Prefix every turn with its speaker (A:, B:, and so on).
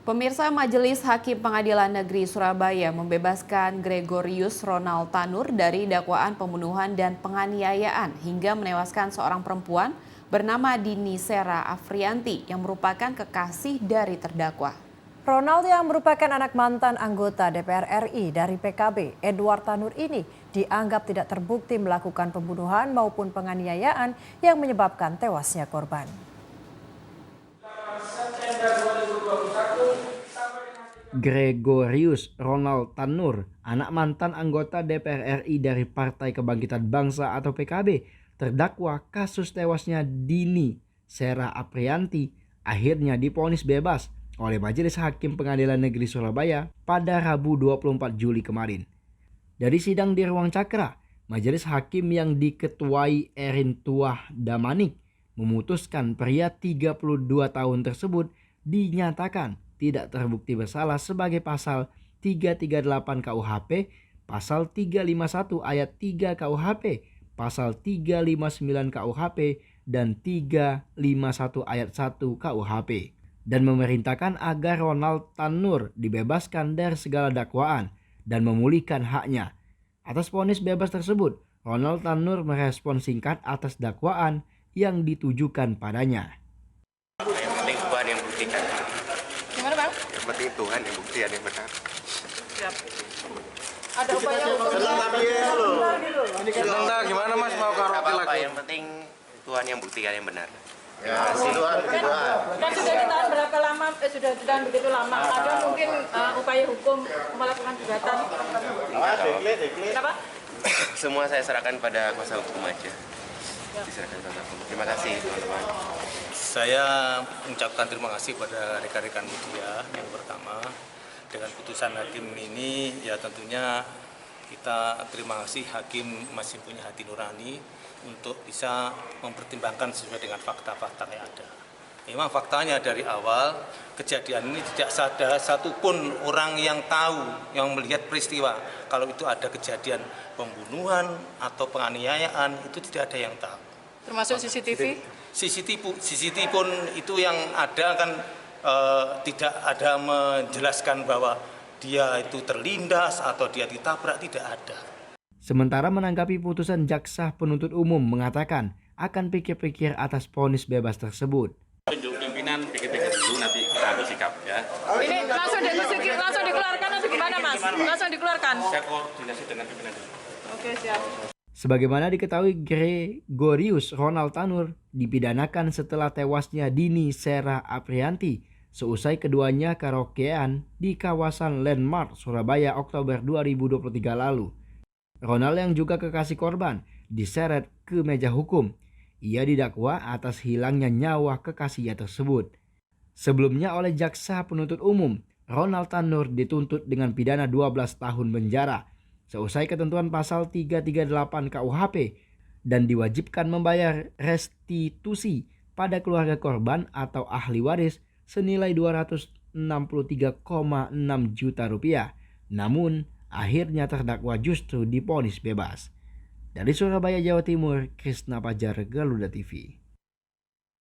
A: Pemirsa, Majelis Hakim Pengadilan Negeri Surabaya membebaskan Gregorius Ronald Tanur dari dakwaan pembunuhan dan penganiayaan hingga menewaskan seorang perempuan bernama Dini Sera Afrianti yang merupakan kekasih dari terdakwa.
B: Ronald yang merupakan anak mantan anggota DPR RI dari PKB, Edward Tanur ini dianggap tidak terbukti melakukan pembunuhan maupun penganiayaan yang menyebabkan tewasnya korban.
C: Gregorius Ronald Tanur, anak mantan anggota DPR RI dari Partai Kebangkitan Bangsa atau PKB, terdakwa kasus tewasnya Dini Sera Afrianti, akhirnya divonis bebas oleh Majelis Hakim Pengadilan Negeri Surabaya pada Rabu 24 Juli kemarin. Dari sidang di Ruang Cakra, Majelis Hakim yang diketuai Erin Tuah Damanik memutuskan pria 32 tahun tersebut dinyatakan tidak terbukti bersalah sebagai pasal 338 KUHP, pasal 351 ayat 3 KUHP, pasal 359 KUHP, dan 351 ayat 1 KUHP. Dan memerintahkan agar Ronald Tanur dibebaskan dari segala dakwaan dan memulihkan haknya. Atas vonis bebas tersebut, Ronald Tanur merespon singkat atas dakwaan yang ditujukan padanya.
D: Yang penting Tuhan yang buktikan.
E: Gimana, Bang?
D: Yang penting Tuhan yang buktikan yang benar.
E: Siap. Ada upaya untuk
F: Senang gimana Mas mau karaoke lagi?
D: Yang penting Tuhan yang buktikan yang benar.
F: Ya, Tuhan.
E: kan sudah ditahan berapa lama? Sudah ditahan begitu lama. Ada mungkin upaya hukum melakukan gugatan. Kenapa?
D: Semua saya serahkan pada kuasa hukum aja. Diserahkan kuasa hukum. Terima kasih teman-teman.
G: Saya mengucapkan terima kasih pada rekan-rekan media. Yang pertama, dengan putusan hakim ini ya tentunya kita terima kasih hakim masih punya hati nurani untuk bisa mempertimbangkan sesuai dengan fakta-fakta yang ada. Memang faktanya dari awal kejadian ini tidak ada satupun orang yang tahu, yang melihat peristiwa. Kalau itu ada kejadian pembunuhan atau penganiayaan, itu tidak ada yang tahu.
E: Termasuk CCTV?
G: CCTV pun itu yang ada kan tidak ada menjelaskan bahwa dia itu terlindas atau dia ditabrak, tidak ada.
C: Sementara menanggapi putusan, jaksa penuntut umum mengatakan akan pikir-pikir atas vonis bebas tersebut.
H: Tunjuk pimpinan pikir-pikir dulu, nanti kita ambil sikap ya.
E: Ini langsung dikeluarkan atau gimana, Mas? Langsung dikeluarkan?
H: Saya koordinasi dengan pimpinan dulu.
E: Oke, siap.
C: Sebagaimana diketahui, Gregorius Ronald Tanur dipidanakan setelah tewasnya Dini Sera Afrianti seusai keduanya karaokean di kawasan Landmark, Surabaya, Oktober 2023 lalu. Ronald yang juga kekasih korban diseret ke meja hukum. Ia didakwa atas hilangnya nyawa kekasihnya tersebut. Sebelumnya oleh jaksa penuntut umum, Ronald Tanur dituntut dengan pidana 12 tahun penjara seusai ketentuan pasal 338 KUHP dan diwajibkan membayar restitusi pada keluarga korban atau ahli waris senilai 263,6 juta rupiah. Namun akhirnya terdakwa justru divonis bebas. Dari Surabaya, Jawa Timur, Krisna Pajar, Garuda TV.